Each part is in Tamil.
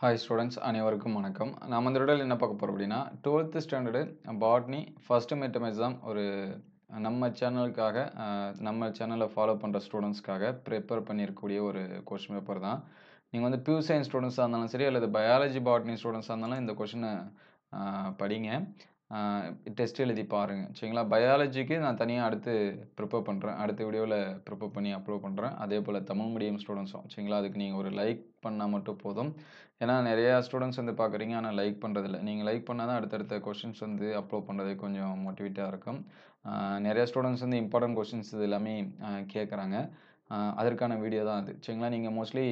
ஹாய் ஸ்டூடெண்ட்ஸ் அனைவருக்கும் வணக்கம். நம்ம இந்த வீடியோவில் என்ன பார்க்க போகிறோம் அப்படின்னா 12th standard botany first midterm exam ஒரு நம்ம சேனலுக்காக நம்ம சேனலை ஃபாலோ பண்ணுற ஸ்டூடெண்ட்ஸ்க்காக ப்ரிப்பேர் பண்ணியிருக்கக்கூடிய ஒரு கொஷின் பேப்பர் தான். நீங்கள் வந்து பியூர் சயின்ஸ் ஸ்டூடெண்ட்ஸாக இருந்தாலும் சரி அல்லது பயாலஜி பாட்னி ஸ்டூடெண்ட்ஸாக இருந்தாலும் இந்த கொஷினை படிங்க. டெஸ்ட் எழுதி பாருங்கள் சரிங்களா. பயாலஜிக்கு நான் தனியாக அடுத்து ப்ரிப்பேர் பண்ணுறேன். அடுத்த வீடியோவில் ப்ரிப்பேர் பண்ணி அப்லோட் பண்ணுறேன். அதே போல் தமிழ் மீடியம் ஸ்டூடெண்ட்ஸும் சரிங்களா. அதுக்கு நீங்கள் ஒரு லைக் பண்ணால் மட்டும் போதும். ஏன்னா நிறையா ஸ்டூடெண்ட்ஸ் வந்து பார்க்குறீங்க, ஆனால் லைக் பண்ணுறதில்ல. நீங்கள் லைக் பண்ணால் தான் அடுத்தடுத்த கொஷின்ஸ் வந்து அப்லோட் பண்ணுறதுக்கு கொஞ்சம் மோட்டிவேட்டாக இருக்கும். நிறையா ஸ்டூடெண்ட்ஸ் வந்து இம்பார்ட்டன்ட் கொஷின்ஸ் இது எல்லாமே கேட்குறாங்க. அதற்கான வீடியோ தான் அது சரிங்களா. நீங்கள் மோஸ்ட்லி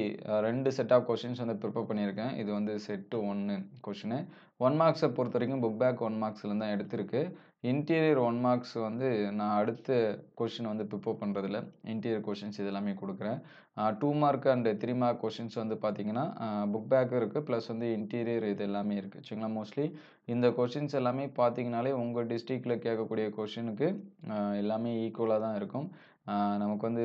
2 செட் ஆஃப் கொஷின்ஸ் வந்து ப்ரிப்பேர் பண்ணியிருக்கேன். இது வந்து செட்டு 1 கொஷினு. 1 மார்க்ஸை பொறுத்த வரைக்கும் புக் பேக் 1 மார்க்ஸ்லேருந்து தான் எடுத்திருக்கு. இன்டீரியர் 1 மார்க்ஸ் வந்து நான் அடுத்த கொஷின் வந்து ப்ரிப்பேர் பண்ணுறதில்ல. இன்டீரியர் கொஷின்ஸ் இது எல்லாமே கொடுக்குறேன். 2 மார்க் அண்ட் 3 மார்க் கொஷின்ஸ் வந்து பார்த்தீங்கன்னா புக் பேக்கும் இருக்குது, ப்ளஸ் வந்து இன்டீரியர் இது எல்லாமே இருக்குது சரிங்களா. மோஸ்ட்லி இந்த கொஷின்ஸ் எல்லாமே பார்த்தீங்கனாலே உங்கள் டிஸ்ட்ரிக்டில் கேட்கக்கூடிய கொஷினுக்கு எல்லாமே ஈக்குவலாக தான் இருக்கும். நமக்கு வந்து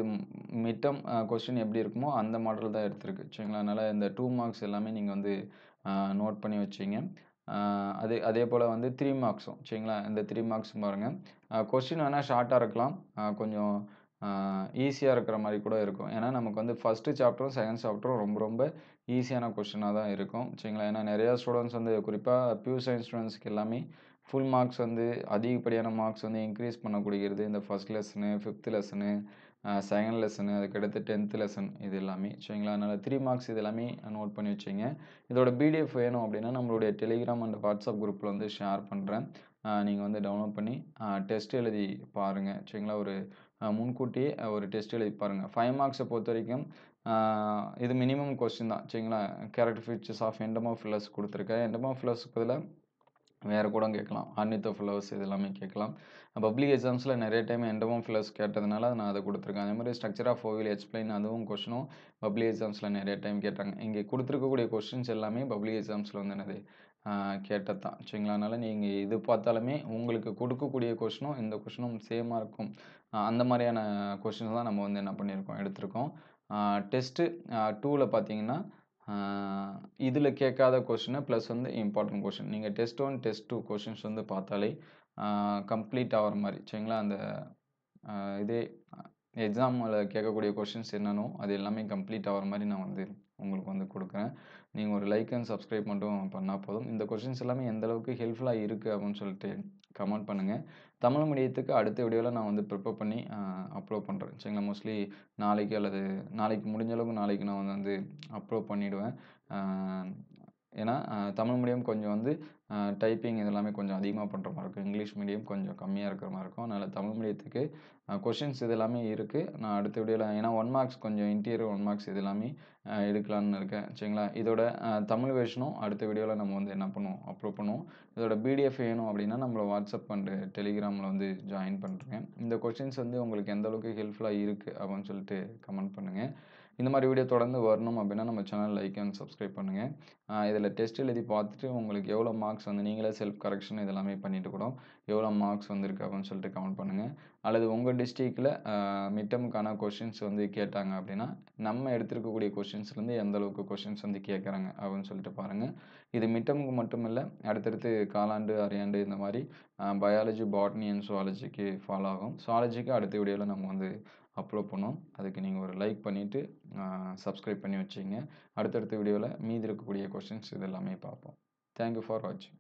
மிட்டம் கொஸ்டின் எப்படி இருக்குமோ அந்த மாடல் தான் எடுத்திருக்கு சரிங்களா. அதனால் இந்த 2 மார்க்ஸ் எல்லாமே நீங்கள் வந்து நோட் பண்ணி வச்சிங்க. அதே போல் வந்து 3 மார்க்ஸும் சரிங்களா. இந்த 3 மார்க்ஸும் பாருங்கள். கொஸ்டின் வேணால் ஷார்ட்டாக இருக்கலாம், கொஞ்சம் ஈஸியாக இருக்கிற மாதிரி கூட இருக்கும். ஏன்னா நமக்கு வந்து ஃபஸ்ட்டு சாப்டரும் செகண்ட் சாப்டரும் ரொம்ப ரொம்ப ஈஸியான கொஸ்டினாக தான் இருக்கும் சரிங்களா. ஏன்னா நிறையா ஸ்டூடெண்ட்ஸ் வந்து குறிப்பாக பியூர் சயின்ஸ் ஸ்டூடெண்ட்ஸ்க்கு எல்லாமே ஃபுல் மார்க்ஸ் வந்து அதிகப்படியான மார்க்ஸ் வந்து இன்க்ரீஸ் பண்ணக்கூடியது இந்த first lesson, 5th lesson, second lesson, அதுக்கடுத்து 10th லெசன் இது எல்லாமே சரிங்களா. அதனால் 3 மார்க்ஸ் இது எல்லாமே நோட் பண்ணி வச்சிங்க. இதோட பிடிஎஃப் வேணும் அப்படின்னா நம்மளுடைய டெலிகிராம் அண்ட் வாட்ஸ்அப் குரூப்பில் வந்து ஷேர் பண்ணுறேன். நீங்கள் வந்து டவுன்லோட் பண்ணி டெஸ்ட் எழுதி பாருங்கள் சரிங்களா. ஒரு முன்கூட்டியே ஒரு டெஸ்ட் எழுதி பாருங்கள். 5 மார்க்ஸை பொறுத்த வரைக்கும் இது மினிமம் கொஸ்டின் தான் சரிங்களா. கேரக்டர் ஃபீச்சர்ஸ் ஆஃப் எண்டமோஃபிலஸ் கொடுத்துருக்கேன். எண்டமோஃபிலஸ்க்கு பதிலாக வேறு கூட கேட்கலாம். ஆர்னித்தோஃபிலஸ் இது எல்லாமே கேட்கலாம். பப்ளிக் எக்ஸாம்ஸில் நிறைய டைம் எண்டமோஃபிலஸ் கேட்டதுனால நான் அதை கொடுத்துருக்கேன். அதே மாதிரி ஸ்ட்ரக்சர் ஆஃப் ஓவில் எக்ஸ்பிளைன் அதுவும் கொஸ்டினும் பப்ளிக் எக்ஸாம்ஸில் நிறைய டைம் கேட்டாங்க. இங்கே கொடுத்துருக்கக்கூடிய கொஸ்டின்ஸ் எல்லாமே பப்ளிக் எக்ஸாம்ஸில் வந்து என்னது கேட்டது தான் சரிங்களா. அதனால் நீங்கள் இது பார்த்தாலுமே உங்களுக்கு கொடுக்கக்கூடிய கொஸ்டினும் இந்த கொஸ்டினும் சேமாக இருக்கும். அந்த மாதிரியான கொஸ்டின்ஸ் தான் நம்ம வந்து என்ன பண்ணியிருக்கோம், எடுத்திருக்கோம். டெஸ்ட்டு 2ல் பார்த்தீங்கன்னா இதில் கேட்காத கொஷினு ப்ளஸ் வந்து இம்பார்ட்டன்ட் கொஷின். நீங்கள் டெஸ்ட் 1 டெஸ்ட் 2 கொஷின்ஸ் வந்து பார்த்தாலே கம்ப்ளீட் ஆகிற மாதிரி சரிங்களா. அந்த இதே எக்ஸாமில் கேட்கக்கூடிய கொஷின்ஸ் என்னென்னோ அது எல்லாமே கம்ப்ளீட் ஆகிற மாதிரி நான் வந்து உங்களுக்கு வந்து கொடுக்குறேன். நீங்கள் ஒரு லைக் அண்ட் சப்ஸ்கிரைப் மட்டும் பண்ணால் போதும். இந்த கொஷின்ஸ் எல்லாமே எந்த அளவுக்கு ஹெல்ப்ஃபுல்லாக இருக்குது அப்படின்னு சொல்லிட்டு கமெண்ட் பண்ணுங்கள். தமிழ் மீடியத்துக்கு அடுத்த வீடியோவில் நான் வந்து ப்ரிப்பேர் பண்ணி அப்லோட் பண்ணுறேன் சரிங்களா. மோஸ்ட்லி நாளைக்கு அல்லது நாளைக்கு முடிஞ்ச அளவுக்கு நாளைக்கு நான் வந்து அப்லோட் பண்ணிவிடுவேன். ஏன்னா தமிழ் மீடியம் கொஞ்சம் வந்து டைப்பிங் இதெல்லாமே கொஞ்சம் அதிகமாக பண்ணுற மாதிரி இருக்கும். இங்கிலீஷ் மீடியம் கொஞ்சம் கம்மியாக இருக்கிற மாதிரி இருக்கும். அதனால் தமிழ் மீடியத்துக்கு கொஷின்ஸ் இது எல்லாமே இருக்குது. நான் அடுத்த வீடியோவில் ஏன்னா 1 மார்க்ஸ் கொஞ்சம் இன்டீரியர் 1 மார்க்ஸ் இது எல்லாமே எடுக்கலான்னு இருக்கேன் சரிங்களா. இதோட தமிழ் வெர்ஷனும் அடுத்த வீடியோவில் நம்ம வந்து என்ன பண்ணுவோம், அப்லோட் பண்ணுவோம். இதோட பிடிஎஃப் வேணும் அப்படின்னா நம்மளை வாட்ஸ்அப் அண்ட் டெலிகிராமில் வந்து ஜாயின் பண்ணுறேன். இந்த கொஷின்ஸ் வந்து உங்களுக்கு எந்த அளவுக்கு ஹெல்ப்ஃபுல்லாக இருக்குது அப்படின்னு சொல்லிட்டு கமெண்ட் பண்ணுங்கள். இந்த மாதிரி வீடியோ தொடர்ந்து வரணும் அப்படின்னா நம்ம சேனல் லைக் அண்ட் சப்ஸ்கிரைப் பண்ணுங்கள். இதில் டெஸ்ட் எழுதி பார்த்துட்டு உங்களுக்கு எவ்வளோ மார்க்ஸ் வந்து நீங்களே செல்ஃப் கரெக்ஷன் இதெல்லாமே பண்ணிட்டு கூட எவ்வளோ மார்க்ஸ் வந்திருக்கு அப்படின்னு சொல்லிட்டு கமெண்ட் பண்ணுங்கள். அல்லது உங்கள் டிஸ்ட்ரிக்டில் மிட்டமுக்கான கொஷின்ஸ் வந்து கேட்டாங்க அப்படின்னா நம்ம எடுத்துருக்கக்கூடிய கொஷின்ஸ்லேருந்து எந்த அளவுக்கு கொஷின்ஸ் வந்து கேட்குறாங்க அப்படின்னு சொல்லிட்டு பாருங்கள். இது மிட்டமுக்கு மட்டும் இல்லை, அடுத்தடுத்து காலாண்டு அரையாண்டு இந்த மாதிரி பயாலஜி பாட்னி அண்ட் சுவாலஜிக்கு ஃபாலோ ஆகும். சுவாலஜிக்கு அடுத்த வீடியோவில் நம்ம வந்து அப்லோட் பண்ணுவோம். அதுக்கு நீங்கள் ஒரு லைக் பண்ணிவிட்டு சப்ஸ்கிரைப் பண்ணி வச்சுங்க. அடுத்தடுத்த வீடியோவில் மீதி இருக்கக்கூடிய கொஷின்ஸ் இது எல்லாமே பார்ப்போம். தேங்க்யூ ஃபார் வாட்சிங்.